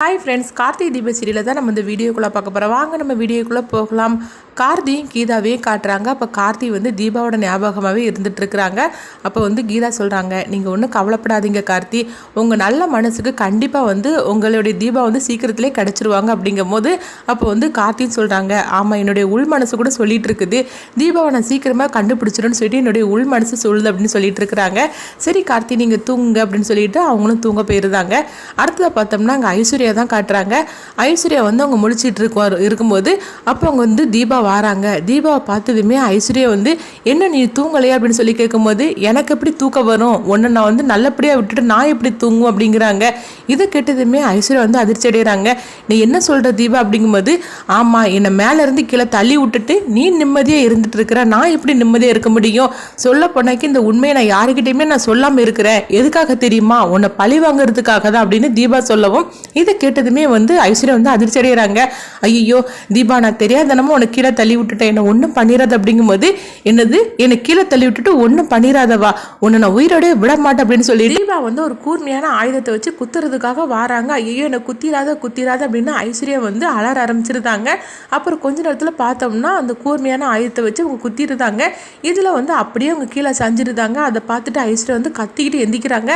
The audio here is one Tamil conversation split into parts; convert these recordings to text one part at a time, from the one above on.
ஹாய் ஃப்ரெண்ட்ஸ், கார்த்திக் தீப சீரியலில் தான் நம்ம இந்த வீடியோக்குள்ளே பார்க்க போகிறோம். வாங்க நம்ம வீடியோக்குள்ளே போகலாம். கார்த்தியும் கீதாவையும் காட்டுறாங்க. அப்போ கார்த்தி தீபாவோட ஞாபகமாகவே இருந்துகிட்ருக்குறாங்க. அப்போ கீதா சொல்கிறாங்க, நீங்கள் ஒன்றும் கவலைப்படாதீங்க கார்த்தி, உங்கள் நல்ல மனசுக்கு கண்டிப்பாக உங்களுடைய தீபா சீக்கிரத்திலே கிடச்சிருவாங்க அப்படிங்கும் போது அப்போ கார்த்தின்னு சொல்கிறாங்க, ஆமாம் என்னுடைய உள் மனசு கூட சொல்லிகிட்டு இருக்குது, தீபாவை நான் சீக்கிரமாக கண்டுபிடிச்சிடும்னு சொல்லிட்டு என்னுடைய உள் மனசு சொல்லுது அப்படின்னு சொல்லிட்டு இருக்கிறாங்க. சரி கார்த்தி நீங்கள் தூங்குங்க அப்படின்னு சொல்லிட்டு அவங்களும் தூங்க போயிருந்தாங்க. அடுத்ததை பார்த்தோம்னா அங்கே ஐஸ்வர்யா தான் காட்டுறாங்க. ஐஸ்வர்யா அவங்க முழிச்சிட்டு இருக்கும்போது அப்போ அவங்க தீபா வராங்க. தீபாவை பார்த்ததுமே ஐஸ்வர்யா என்ன நீ தூங்கலையா அப்படின்னு சொல்லி கேட்கும்போது, எனக்கு எப்படி தூக்கம் வரும், ஒன்று நான் நல்லபடியாக விட்டுட்டு நான் எப்படி தூங்கும் அப்படிங்கிறாங்க. இதை கேட்டதுமே ஐஸ்வர்யா அதிர்ச்சி அடைகிறாங்க. நீ என்ன சொல்கிற தீபா அப்படிங்கும்போது, ஆமாம் என்னை மேலேருந்து கீழே தள்ளி விட்டுட்டு நீ நிம்மதியாக இருந்துட்டு இருக்கிற, நான் எப்படி நிம்மதியாக இருக்க முடியும், சொல்ல போனாக்கி இந்த உண்மையை நான் யாருக்கிட்டையுமே நான் சொல்லாமல் இருக்கிறேன், எதுக்காக தெரியுமா, உன்னை பழி வாங்குறதுக்காக தான் அப்படின்னு தீபா சொல்லவும் இதை கேட்டதுமே ஐஸ்வர்யா அதிர்ச்சி அடைகிறாங்க. ஐயோ தீபா நான் தெரியாதனமா உனக்கு கீழே தள்ளி விட்டுட்டேன், என்ன ஒன்றும் பண்ணிடாத அப்படிங்கும்போது, என்னது என்னை கீழே தள்ளி விட்டுட்டு ஒன்றும் பண்ணிடாதவா, உன்னை நான் உயிரோட விட மாட்டேன் அப்படின்னு சொல்லி தீபா ஒரு கூர்மையான ஆயுதத்தை வச்சு குத்துறதுக்காக வராங்க. ஐயோ என்னை குத்திராத அப்படின்னு ஐஸ்வர்யா அலற ஆரம்பிச்சிருந்தாங்க. அப்புறம் கொஞ்ச நேரத்தில் பார்த்தோம்னா அந்த கூர்மையான ஆயுதத்தை வச்சு அவங்க குத்திருந்தாங்க. இதில் அப்படியே அவங்க கீழே சஞ்சிருந்தாங்க. அதை பார்த்துட்டு ஐஸ்வர்யா கத்திக்கிட்டு எந்திக்கிறாங்க.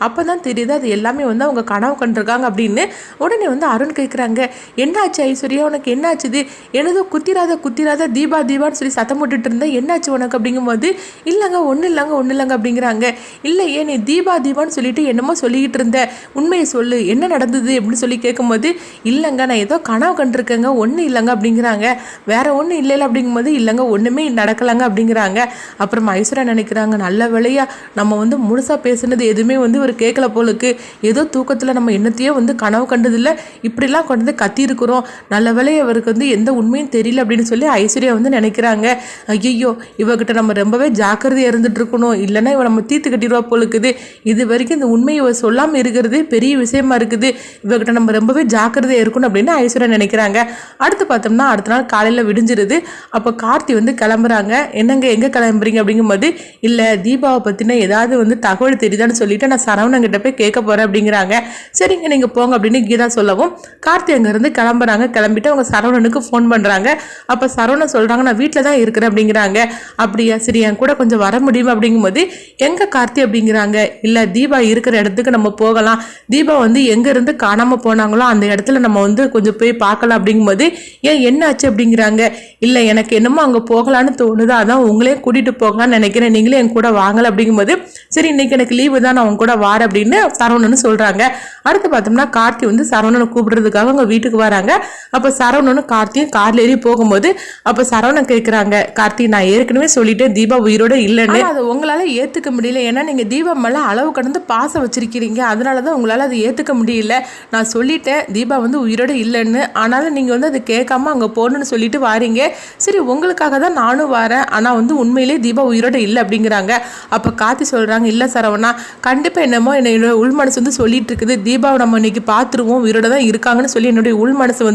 அப்போ தான் தெரியுது அது எல்லாமே அவங்க கனவு கண்டிருக்காங்க அப்படின்னு. உடனே அருண் கேட்குறாங்க, என்னாச்சு ஐஸ்வர்யா உனக்கு என்னாச்சுது, எனதோ குத்திராத தீபா தீபான்னு சொல்லி சத்தம் போட்டுட்டு இருந்தேன், என்னாச்சு உனக்கு அப்படிங்கும்போது, இல்லைங்க ஒன்றும் இல்லைங்க அப்படிங்கிறாங்க. இல்லை ஏன் நீ தீபான்னு சொல்லிட்டு என்னமோ சொல்லிக்கிட்டு இருந்த, உண்மையை சொல்லு என்ன நடந்தது அப்படின்னு சொல்லி கேட்கும்போது, இல்லைங்க நான் ஏதோ கனவு கண்டிருக்கேங்க, ஒன்றும் இல்லைங்க அப்படிங்கிறாங்க. வேற ஒன்றும் இல்லை அப்படிங்கும்போது, இல்லைங்க ஒன்றுமே நடக்கலைங்க அப்படிங்கிறாங்க. அப்புறம் ஐஸ்வர்யா நினைக்கிறாங்க, நல்ல வேளையா நம்ம முழுசாக பேசுனது எதுவுமே ஒரு கேட்கல போலுக்கு, ஏதோ தூக்கத்தில் நம்ம என்னத்தையோ கனவு கண்டதில்லை, இப்படிலாம் கொண்டு கத்திருக்கிறோம், நல்ல வேளையை அவருக்கு எந்த உண்மையும் தெரியல அப்படின்னு சொல்லி ஐஸ்வர்யா நினைக்கிறாங்க. ஐயோ இவகிட்ட நம்ம ரொம்பவே ஜாக்கிரதையாக இருந்துட்டு இருக்கணும், இல்லைன்னா இவ நம்ம தீர்த்து கட்டிடுவா போலுக்குது, இது வரைக்கும் இந்த உண்மையை இவ சொல்லாமல் இருக்கிறது பெரிய விஷயமா இருக்குது, இவகிட்ட நம்ம ரொம்பவே ஜாக்கிரதையாக இருக்கணும் அப்படின்னு ஐஸ்வர்யா நினைக்கிறாங்க. அடுத்து பார்த்தோம்னா அடுத்த நாள் காலையில் விடிஞ்சிருது. அப்போ கார்த்தி கிளம்புறாங்க. என்னங்க எங்கே கிளம்புறீங்க அப்படிங்கும்போது, இல்லை தீபாவை பற்றின ஏதாவது தகவல் தெரியுதான்னு சொல்லிட்டு நான் சரவணங்கிட்ட போய் கேட்க போகிறேன் அப்படிங்கிறாங்க. சரிங்க நீங்கள் போங்க அப்படின்னு கீதா சொல்லவும் கார்த்தி அங்கேருந்து கிளம்புறாங்க. கிளம்பிட்டு அவங்க சரவணனுக்கு ஃபோன் பண்ணுறாங்க. அப்போ சரவணன் சொல்கிறாங்க, நான் வீட்டில் தான் இருக்கிறேன் அப்படிங்கிறாங்க. அப்படியா சரி என் கூட கொஞ்சம் வர முடியுமா அப்படிங்கும்போது, எங்கே கார்த்தி அப்படிங்கிறாங்க. இல்லை தீபா இருக்கிற இடத்துக்கு நம்ம போகலாம், தீபா எங்கேருந்து காணாமல் போனாங்களோ அந்த இடத்துல நம்ம கொஞ்சம் போய் பார்க்கலாம் அப்படிங்கும்போது, ஏன் என்ன ஆச்சு அப்படிங்கிறாங்க. இல்லை எனக்கு என்னமோ அங்கே போகலான்னு தோணுது, அதான் உங்களே கூட்டிகிட்டு போங்கன்னு நினைக்கிறேன், நீங்களே என் கூட வாங்கலை அப்படிங்கும்போது, சரி இன்னைக்கு எனக்கு லீவு தான் நான் அவங்க கூட வாரேன் அப்படின்னு சரவணன் சொல்கிறாங்க. அடுத்து பார்த்தோம்னா கார்த்தி சரவணனை கூப்பிடுறதுக்காக அவங்க வீட்டுக்கு வராங்க. அப்போ சரவணனும் கார்த்தியும் கார்ல ஏறி போகும்போது அப்போ சரவணன் கேட்குறாங்க, கார்த்தி நான் ஏற்கனவே சொல்லிட்டேன் தீபா உயிரோட இல்லைன்னு, அதை உங்களால் ஏற்றுக்க முடியல, ஏன்னா நீங்கள் தீபா மேலே அளவு கடந்து பாசம் வச்சிருக்கிறீங்க, அதனால தான் உங்களால் அதை ஏற்றுக்க முடியல, நான் சொல்லிட்டேன் தீபா உயிரோட இல்லைன்னு, ஆனாலும் நீங்கள் அதை கேட்காம அங்கே போகணுன்னு சொல்லிட்டு வாரீங்க, சரி உங்களுக்காக தான் நானும் வரேன், ஆனால் உண்மையிலே தீபா உயிரோட இல்லை அப்படிங்கிறாங்க. அப்போ கார்த்தி சொல்கிறாங்க, இல்லை சரவணா கண்டிப்பாக என்னமோ என்னோட உள் மனசு சொல்லிட்டு இருக்குது, தீபாவை நம்ம இன்னைக்கு பார்த்துருவோம் உயிரோட தான் இருக்காங்கன்னு சொல்லி என்னுடைய உள் மனசு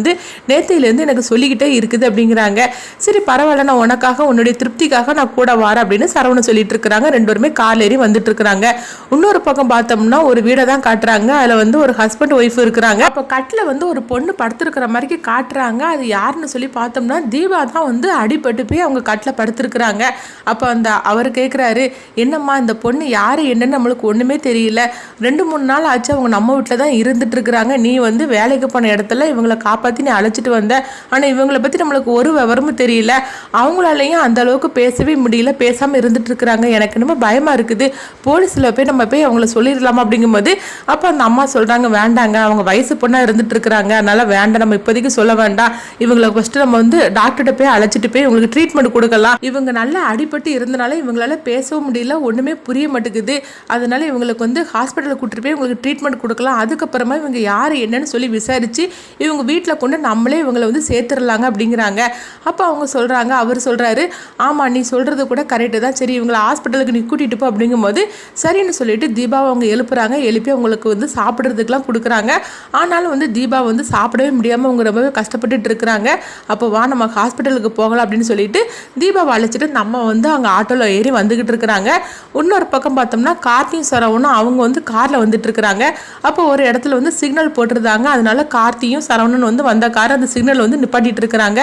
நேத்தையிலேருந்து எனக்கு சொல்லிக்கிட்டே இருக்குது அப்படிங்கிறாங்க. சரி பரவாயில்ல, நான் உனக்காக உன்னுடைய திருப்திக்காக நான் கூட வரேன் அப்படின்னு சரவணன் சொல்லிட்டு இருக்கிறாங்க. ரெண்டு பேருமே கார் ஏறி வந்துட்டு இருக்கிறாங்க. இன்னொரு பக்கம் பார்த்தோம்னா ஒரு வீடை தான் காட்டுறாங்க. அதில் ஒரு ஹஸ்பண்ட் ஒய்ஃப் இருக்கிறாங்க. அப்போ கட்டில் ஒரு பொண்ணு படுத்திருக்கிற மாதிரி காட்டுறாங்க. அது யாருன்னு சொல்லி பார்த்தோம்னா தீபா தான் அடிபட்டு போய் அவங்க கட்டில் படுத்திருக்கிறாங்க. அப்போ அவர் கேட்குறாரு, என்னம்மா இந்த பொண்ணு யாரு என்னன்னு நம்மளுக்கு ஒன்றுமே தெரியல, 2-3 நாள் ஆச்சு அவங்க நம்ம வீட்டில் தான் இருந்துட்டு இருக்கிறாங்க, நீ வேலைக்கு போன இடத்துல இவங்களை காப்பாற்றி நீ அழைச்சிட்டு வந்த, ஆனால் இவங்களை பற்றி நம்மளுக்கு ஒரு விவரமும் தெரியல, அவங்களாலையும் அந்த அளவுக்கு பேசவே முடியல, பேசாமல் இருந்துட்டு இருக்கிறாங்க, எனக்கு என்னமோ பயமாக இருக்குது, போலீஸில் போய் நம்ம போய் அவங்கள சொல்லிடலாமா அப்படிங்கும்போது அப்போ அந்த அம்மா சொல்கிறாங்க, வேண்டாங்க அவங்க வயசு பொண்ணாக இருந்துட்டு இருக்கிறாங்க, அதனால் வேண்டாம் நம்ம இப்போதைக்கு சொல்ல வேண்டாம், இவங்களை ஃபஸ்ட்டு நம்ம டாக்டர்கிட்ட போய் அழைச்சிட்டு போய் இவங்களுக்கு ட்ரீட்மெண்ட் கொடுக்கலாம், இவங்க நல்லா அடிபட்டு இருந்தனால இவங்களால பேசவும் முடியல, ஒன்றுமே புரிய மாட்டேங்குது, அதனால இவங்களுக்கு ஹாஸ்பிட்டலுக்கு கூட்டிட்டு போய் இவங்களுக்கு ட்ரீட்மெண்ட் கொடுக்கலாம், அதுக்கப்புறமா இவங்க யார் என்னன்னு சொல்லி விசாரித்து இவங்க வீட்டில் கொண்டு நம்மளே இவங்களை சேர்த்துடலாங்க அப்படிங்கிறாங்க. அப்போ அவங்க சொல்கிறாங்க, அவர் சொல்கிறாரு, ஆமாம் நீ சொல்கிறது கூட கரெக்டு தான், சரி இவங்களை ஹாஸ்பிட்டலுக்கு நீ கூட்டிகிட்டு போ அப்படிங்கும்போது சரின்னு சொல்லிட்டு தீபாவை அவங்க எழுப்புறாங்க. எழுப்பி அவங்களுக்கு சாப்பிட்றதுக்கெலாம் கொடுக்குறாங்க. ஆனாலும் தீபா சாப்பிடவே முடியாமல் அவங்க ரொம்பவே கஷ்டப்பட்டுட்டு இருக்கிறாங்க. அப்போ வா நம்ம ஹாஸ்பிட்டலுக்கு போகலாம் அப்படின்னு சொல்லிட்டு தீபாவை அழைச்சிட்டு நம்ம அங்கே ஆட்டோவில் ஏறி வந்துக்கிட்டு இருக்கிறாங்க. இன்னொரு பக்கம் பார்த்தோம்னா கார்த்தியும் சரவணும் அவங்க காரில் வந்துட்டு இருக்கிறாங்க. அப்போ ஒரு இடத்துல சிக்னல் போட்டிருந்தாங்க. அதனால கார்த்தியும் சரவணன் வந்து வந்த கார் அந்த சிக்னல் வந்து நிப்பாட்டிட்டு இருக்கிறாங்க.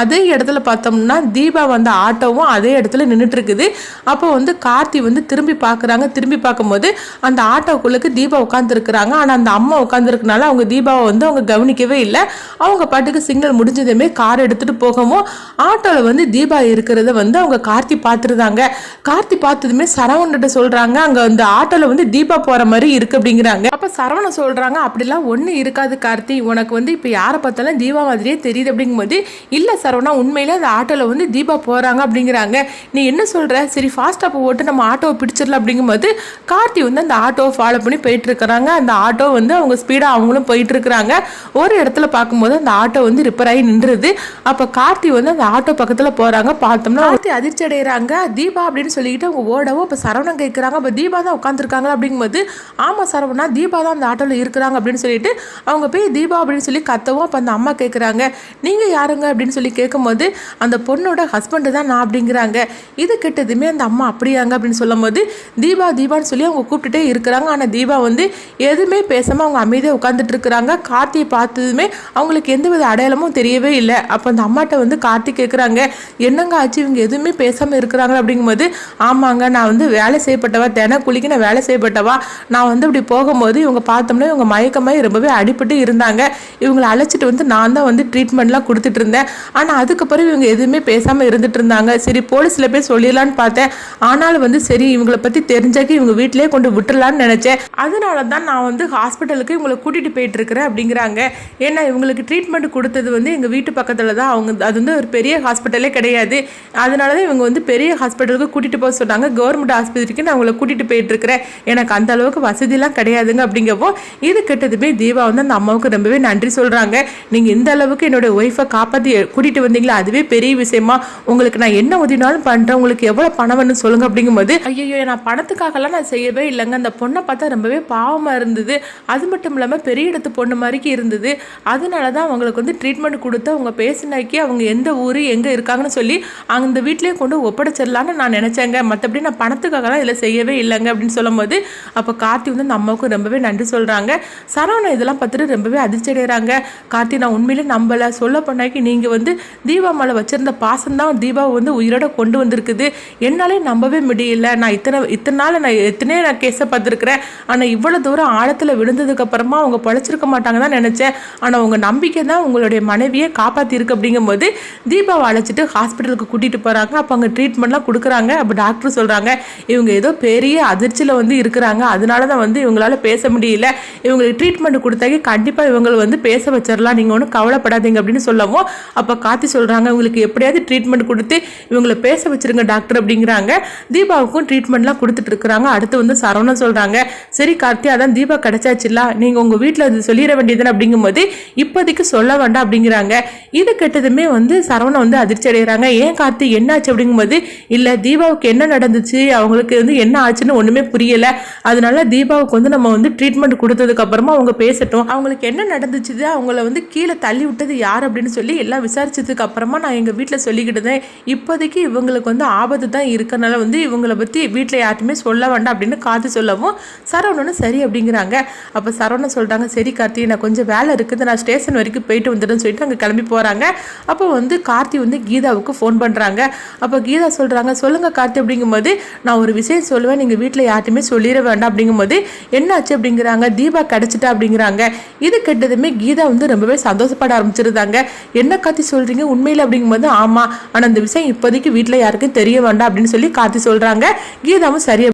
அதே இடத்துல பார்த்தோம்னா தீபா வந்த ஆட்டோவும் அதே இடத்துல நின்றுட்டு இருக்குது. அப்போ வந்து கார்த்தி வந்து திரும்பி பார்க்குறாங்க. திரும்பி பார்க்கும்போது அந்த ஆட்டோக்குள்ளுக்கு தீபா உட்காந்துருக்குறாங்க. ஆனால் அந்த அம்மா உட்காந்துருக்கனால அவங்க தீபாவை வந்து அவங்க கவனிக்கவே இல்லை. அவங்க பாட்டுக்கு சிக்னல் முடிஞ்சதுமே கார் எடுத்துட்டு போகவும் ஆட்டோவில் வந்து தீபா இருக்கிறத வந்து அவங்க கார்த்தி பார்த்துருந்தாங்க. கார்த்தி பார்த்ததுமே சரவணன்கிட்ட சொல்றாங்க, அங்கே அந்த ஆட்டோவில் வந்து தீபா போகிற மாதிரி இருக்கு அப்படிங்கிறாங்க. அப்போ சரவணன் சொல்றாங்க, அப்படிலாம் ஒன்றும் இருக்காது கார்த்தி, உனக்கு வந்து இப்போ யாரை பார்த்தாலும் தீபா மாதிரியே தெரியுது அப்படிங்கும்போது, இல்லை சரவணா உண்மையிலே அந்த ஆட்டோவில் வந்து தீபா போகிறாங்க அப்படிங்கிறாங்க. நீ என்ன சொல்கிற, சரி ஃபாஸ்ட்டாக ஓட்டு நம்ம ஆட்டோவை பிடிச்சிடலாம் அப்படிங்கும்போது கார்த்தி வந்து அந்த ஆட்டோவை ஃபாலோ பண்ணி போயிட்டு இருக்கிறாங்க. அந்த ஆட்டோ வந்து அவங்க ஸ்பீடாக அவங்களும் போயிட்டு இருக்கிறாங்க. ஒரு இடத்துல பார்க்கும்போது அந்த ஆட்டோ வந்து ரிப்பேர் ஆகி நின்றுது. அப்போ கார்த்தி வந்து அந்த ஆட்டோ பக்கத்தில் போகிறாங்க. பார்த்தோம்னா கார்த்தி அதிர்ச்சி அடைகிறாங்க. தீபா அப்படின்னு சொல்லிக்கிட்டு அவங்க ஓடவும் இப்போ சரவணன் கேட்குறாங்க, அப்போ தீபா தான் உட்காந்துருக்காங்க அப்படிங்கும்போது, ஆமாம் சரவணா தீபா தான் அந்த ஆட்டோவில் இருக்கிறாங்க அப்படின்னு சொல்லிட்டு அவங்க போய் தீபா அப்படின்னு சொல்லி கத்தவும் அப்போ அந்த அம்மா கேட்குறாங்க, நீங்கள் யாருங்க அப்படின்னு சொல்லி கேட்கும்போது அந்த பொண்ணோட ஹஸ்பண்டு தான் நான் அப்படிங்கிறாங்க. இது கிட்டதுமே அந்த அம்மா அப்படியாங்க அப்படின்னு சொல்லும் போது தீபா தீபான்னு சொல்லி அவங்க கூப்பிட்டுட்டே இருக்கிறாங்க. ஆனால் தீபா வந்து எதுவுமே பேசாமல் அவங்க அமைதியாக உட்காந்துட்டு இருக்கிறாங்க. கார்த்தியை பார்த்ததுமே அவங்களுக்கு எந்தவித அடையாளமும் தெரியவே இல்லை. அப்போ அந்த அம்மாட்ட வந்து கார்த்தி கேட்குறாங்க, என்னங்க ஆச்சு இவங்க எதுவுமே பேசாமல் இருக்கிறாங்க அப்படிங்கும்போது, ஆமாங்க நான் வந்து வேலை செய்யப்பட்டவா, தினக்கூலிக்கு நான் வேலை செய்யப்பட்டவா, நான் வந்து இப்படி போகும்போது இவங்க பார்த்தோம்னா இவங்க மயக்கமாய் ரொம்பவே அடிபட்டு இருந்தாங்க. இவங்களை அழைச்சிட்டு வந்து நான் தான் வந்து ட்ரீட்மெண்ட்லாம் கொடுத்துட்டு இருந்தேன். ஆனால் அதுக்கப்புறம் இவங்க எதுவுமே பேசாமல் இருந்துட்டு இருந்தாங்க. சரி போலீஸில் போய் சொல்லிடலான்னு பார்த்தேன். ஆனாலும் வந்து சரி இவங்களை பற்றி தெரிஞ்சாக்கி இவங்க வீட்டிலேயே கொண்டு விட்டுடலான்னு நினச்சேன். அதனால தான் நான் வந்து ஹாஸ்பிட்டலுக்கு இவங்களை கூட்டிகிட்டு போயிட்டு இருக்கிறேன் அப்படிங்கிறாங்க. ஏன்னா இவங்களுக்கு ட்ரீட்மெண்ட் கொடுத்தது வந்து எங்கள் வீட்டு பக்கத்தில் தான். அவங்க அது வந்து ஒரு பெரிய ஹாஸ்பிட்டலே கிடையாது. அதனால தான் இவங்க வந்து பெரிய ஹாஸ்பிட்டலுக்கு கூட்டிகிட்டு போக சொன்னாங்க. கவர்மெண்ட் ஆஸ்பத்திரிக்கு நான் அவங்கள கூட்டிகிட்டு போயிட்டு இருக்கிறேன். எனக்கு அந்த அளவுக்கு வசதியெல்லாம் கிடையாதுங்க அப்படிங்கப்போ இது கிட்டதுமே தீபா வந்து அந்த அம்மாவுக்கு ரொம்பவே நன்றி சொல்கிறாங்க. நீங்கள் இந்த அளவுக்கு என்னோட ஒய்ஃபை காப்பாற்றி கூட்டிகிட்டு வந்தீங்களா, அதுவே பெரிய விஷயமா, உங்களுக்கு நான் என்ன உதவினாலும் பண்ணுறேன், உங்களுக்கு எவ்வளோ பணம் வேணும்னு சொல்லுங்க அப்படிங்கும்போது, ஐயோ நான் பணத்துக்காகலாம் நான் செய்யவே இல்லைங்க, அந்த பொண்ணை பார்த்தா ரொம்பவே பாவமாக இருந்தது, அது மட்டும் இல்லாமல் பெரிய இடத்து பொண்ணு மாதிரிக்கு இருந்தது, அதனால தான் அவங்களுக்கு வந்து ட்ரீட்மெண்ட் கொடுத்து அவங்க பேசினாக்கி அவங்க எந்த ஊர் எங்கே இருக்காங்கன்னு சொல்லி அந்த வீட்டிலேயே கொண்டு ஒப்படைச்சிடலான்னு நான் நினச்சேங்க, மற்றபடி நான் பணத்துக்காகலாம் இதில் செய்யவே இல்லைங்க அப்படின்னு சொல்லும்போது அப்போ கார்த்தி வந்து அந்த அம்மாவுக்கு ரொம்பவே நன்றி சொல்கிறாங்க. சரவணன் இதெல்லாம் பார்த்துட்டு ரொம்பவே அதிர்ச்சி அடைகிறாங்க. கார்த்தி நான் உண்மையிலே நம்பலை, சொல்ல பண்ணாக்கி நீங்கள் வந்து தீபா மேலே வச்சிருந்த பாசம் தான் தீபாவை வந்து உயிரோட கொண்டு வந்திருக்குது, என்னாலே நம்பவே முடியல, நான் இத்தனை நாள் நான் எத்தனையோ நான் கேஸை பார்த்துருக்குறேன், ஆனால் இவ்வளோ தூரம் ஆழத்தில் விழுந்ததுக்கு அப்புறமா அவங்க பழச்சிருக்க மாட்டாங்க தான் நினச்சேன், ஆனால் உங்கள் நம்பிக்கை தான் உங்களுடைய மனைவியை காப்பாற்றிருக்கு அப்படிங்கும்போது தீபாவை அழைச்சிட்டு ஹாஸ்பிட்டலுக்கு கூட்டிகிட்டு போகிறாங்க. அப்போ அங்கே ட்ரீட்மெண்ட்லாம் கொடுக்குறாங்க. அப்போ டாக்டர் சொல்கிறாங்க, இவங்க ஏதோ பெரிய அதிர்ச்சியில் வந்து இருக்கிறாங்க, அதனால தான் வந்து இவங்களால பேச முடியல, இவங்களுக்கு ட்ரீட்மெண்ட் கொடுத்தாக்கி கண்டிப்பாக இவங்களை வந்து பேச வச்சிடலாம், நீங்கள் ஒன்றும் கவலைப்படாதீங்க அப்படின்னு சொல்லவும் அப்போ கார்த்தி சொல்கிறாங்க, இவங்களுக்கு எப்படியாவது ட்ரீட்மெண்ட் கொடுத்து இவங்களை பேச வச்சிருங்க டாக்டர் அப்படிங்கிறாங்க. தீபாவுக்கும் ட்ரீட்மெண்ட்லாம் கொடுத்துட்டு இருக்கிறாங்க. அடுத்து வந்து சரவணன் சொல்கிறாங்க, சரி கார்த்தி அதான் தீபா கிடைச்சாச்சுல, நீங்கள் உங்கள் வீட்டில் அது சொல்லிட வேண்டியதுன்னு அப்படிங்கும்போது இப்போதைக்கு சொல்ல வேண்டாம் அப்படிங்கிறாங்க. இது கெட்டதுமே வந்து சரவணன் வந்து அதிர்ச்சி அடைகிறாங்க. ஏன் கார்த்தி என்னாச்சு அப்படிங்கும்போது, இல்லை தீபாவுக்கு என்ன நடந்துச்சு, அவங்களுக்கு வந்து என்ன ஆச்சுன்னு ஒன்றுமே புரியலை, அதனால தீபாவுக்கு வந்து நம்ம வந்து ட்ரீட்மெண்ட் கொடுத்ததுக்கு அப்புறமா அவங்க பேசட்டும், அவங்களுக்கு என்ன நடந்துச்சு, அவங்கள வந்து கீழே தள்ளி விட்டது யார் அப்படின்னு சொல்லி எல்லாம் விசாரிச்சதுக்கு அப்புறமா நான் எங்கள் வீட்டில் சொல்லிக்கிட்டேன், இப்போதைக்கு இவங்களுக்கு வந்து ஆபத்து தான் இருக்கனால வந்து இவங்களை பற்றி வீட்டில் யார்ட்டுமே சொல்ல வேண்டாம் அப்படின்னு கார்த்தி சொல்லவும் சரவணனும் சரி அப்படிங்கிறாங்க. அப்போ சரவணன் சொல்கிறாங்க, சரி கார்த்தி நான் கொஞ்சம் வேலை இருக்குது, நான் ஸ்டேஷன் வரைக்கும் போயிட்டு வந்துடுன்னு சொல்லிட்டு அங்கே கிளம்பி போகிறாங்க. அப்போ வந்து கார்த்தி வந்து கீதாவுக்கு ஃபோன் பண்ணுறாங்க. அப்போ கீதா சொல்கிறாங்க, சொல்லுங்கள் கார்த்தி அப்படிங்கும்போது, நான் ஒரு விஷயம் சொல்லுவேன், நீங்கள் வீட்டில் யார்ட்டுமே சொல்லிட வேண்டாம் அப்படிங்கும்போது, என்னாச்சு அப்படிங்கிறாங்க. தீபா கிடச்சிட்டா அப்படிங்கிறாங்க. இது கெட்டதுமே கீதா வந்து ரொம்பவே சந்தோஷப்பட ஆரம்பிச்சிருந்தாங்க. என்ன கார்த்தி சொல்கிறீங்க உண்மையில் அப்படிங்கும்போது, ஆமாம் ஆனால் அந்த விஷயம் இப்போதைக்கு வீட்டில் யாருக்கும் தெரிய வேண்டாம் அப்படின்னு சொல்லி கார்த்தி சொல்கிறாங்க. கீதாவும் சரி